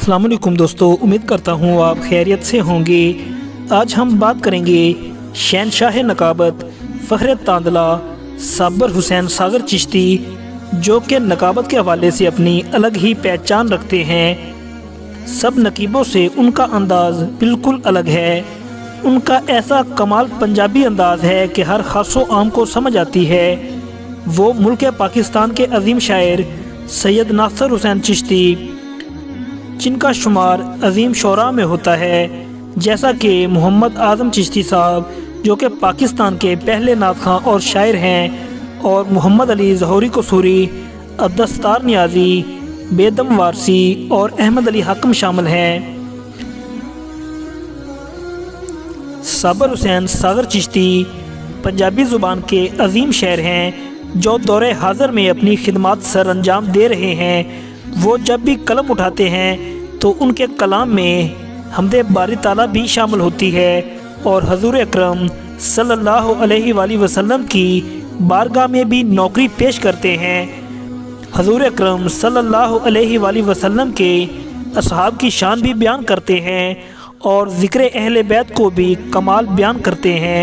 अस्सलाम वालेकुम दोस्तों, उम्मीद करता हूँ आप खैरियत से होंगे। आज हम बात करेंगे शहनशाह नकाबत फ़ख्र तांदला साबर हुसैन सागर चिश्ती, जो कि नकाबत के हवाले से अपनी अलग ही पहचान रखते हैं। सब नकीबों से उनका अंदाज़ बिल्कुल अलग है। उनका ऐसा कमाल पंजाबी अंदाज़ है कि हर खासो आम को समझ आती है। वो मुल्क पाकिस्तान के अजीम शायर सैयद नासिर हुसैन चिश्ती, जिनका शुमार अजीम शोरा में होता है, जैसा कि मोहम्मद आज़म चिश्ती साहब, जो कि पाकिस्तान के पहले नात खां और शायर हैं, और मोहम्मद अली ज़हूरी कसूरी, अब्दस्तार नियाज़ी, बेदम वारसी और अहमद अली हाकम शामिल हैं। साबर हुसैन सागर चिश्ती पंजाबी ज़ुबान के अजीम शायर हैं, जो दौरे हाज़र में अपनी खिदमत सर अंजाम दे रहे हैं। वो जब भी कलम उठाते हैं तो उनके कलाम में हमदे बारी ताला भी शामिल होती है और हजूर अकरम सल्लल्लाहु अलैहि वसल्लम की बारगाह में भी नौकरी पेश करते हैं। हजूर अकरम सल्लल्लाहु अलैहि वसल्लम के असहाब की शान भी बयान करते हैं और ज़िक्र अहले बैत को भी कमाल बयान करते हैं।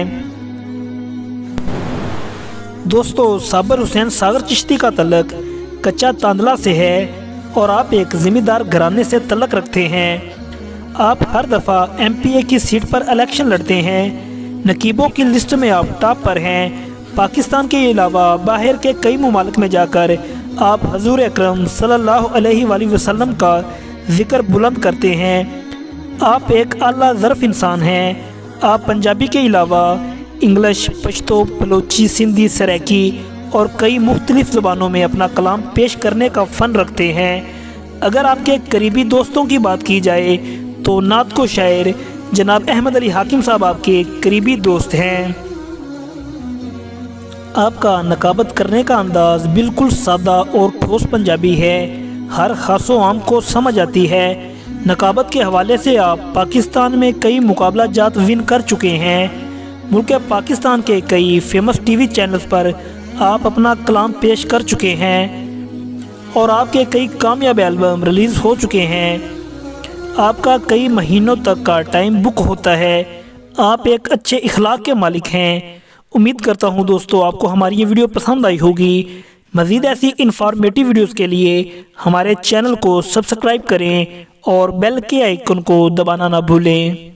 दोस्तों, साबर हुसैन सागर चिश्ती का तल्लक कच्चा तांदला से है और आप एक ज़िम्मेदार घराने से तल्लक रखते हैं। आप हर दफ़ा MPA की सीट पर इलेक्शन लड़ते हैं। नकीबों की लिस्ट में आप टॉप पर हैं। पाकिस्तान के अलावा बाहर के कई ममालिक में जाकर आप हजूर अकरम सल्लल्लाहु अलैहि वसल्लम का ज़िक्र बुलंद करते हैं। आप एक आला ज़र्फ़ इंसान हैं। आप पंजाबी के अलावा इंग्लिश, पश्तो, बलोची, सिंधी, सराइकी और कई मुख्तलिफ़ ज़ुबानों में अपना कलाम पेश करने का फ़न रखते हैं। अगर आपके करीबी दोस्तों की बात की जाए तो नात को शायर जनाब अहमद अली हाकिम साहब आपके करीबी दोस्त हैं। आपका नकाबत करने का अंदाज़ बिल्कुल सादा और ठोस पंजाबी है, हर खासो आम को समझ आती है। नकाबत के हवाले से आप पाकिस्तान में कई मुकाबला जात विन कर चुके हैं। मुल्क पाकिस्तान के कई फेमस TV चैनल्स पर आप अपना कलाम पेश कर चुके हैं और आपके कई कामयाब एल्बम रिलीज़ हो चुके हैं। आपका कई महीनों तक का टाइम बुक होता है। आप एक अच्छे इखलाक के मालिक हैं। उम्मीद करता हूं दोस्तों आपको हमारी ये वीडियो पसंद आई होगी। मज़ीद ऐसी इंफॉर्मेटिव वीडियोस के लिए हमारे चैनल को सब्सक्राइब करें और बेल के आइकन को दबाना ना भूलें।